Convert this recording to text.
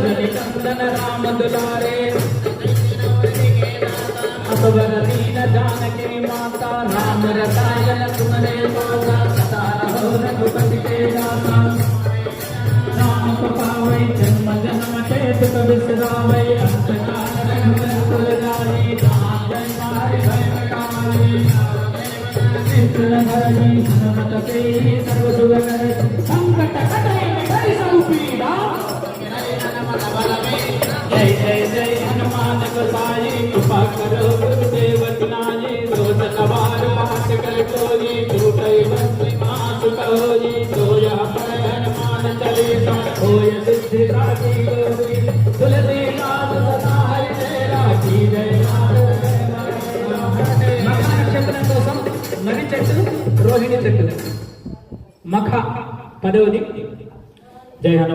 रजनी चंदन राम दुलारे असवर दीन जानकी माता राम रसायन सुमरे माता सदा रहो रघुपति के दाता राम को पावै जन्म जन्म के दुख बिसरावै अंत काल रघुवर कुल जाई जहाँ जय मारे भय मिटाई धरणी हनुमत से सर्व सुख करे संकट कटे मिटाई सब पीड़ा जय जय जय हनुमान गोसाई कृपा करो गुरुदेव नाई रोज सवार पाठ कर कोई टूटे बंसी मास कोई सोया पर हनुमान चालीसा होय सिद्धि साखी गौरी तुलसीदास सदा हरि राखी जय నక్షత్రం కోసం నది చెట్టు రోహిణి చెట్టు మఖ పదవది జై హనుమాన్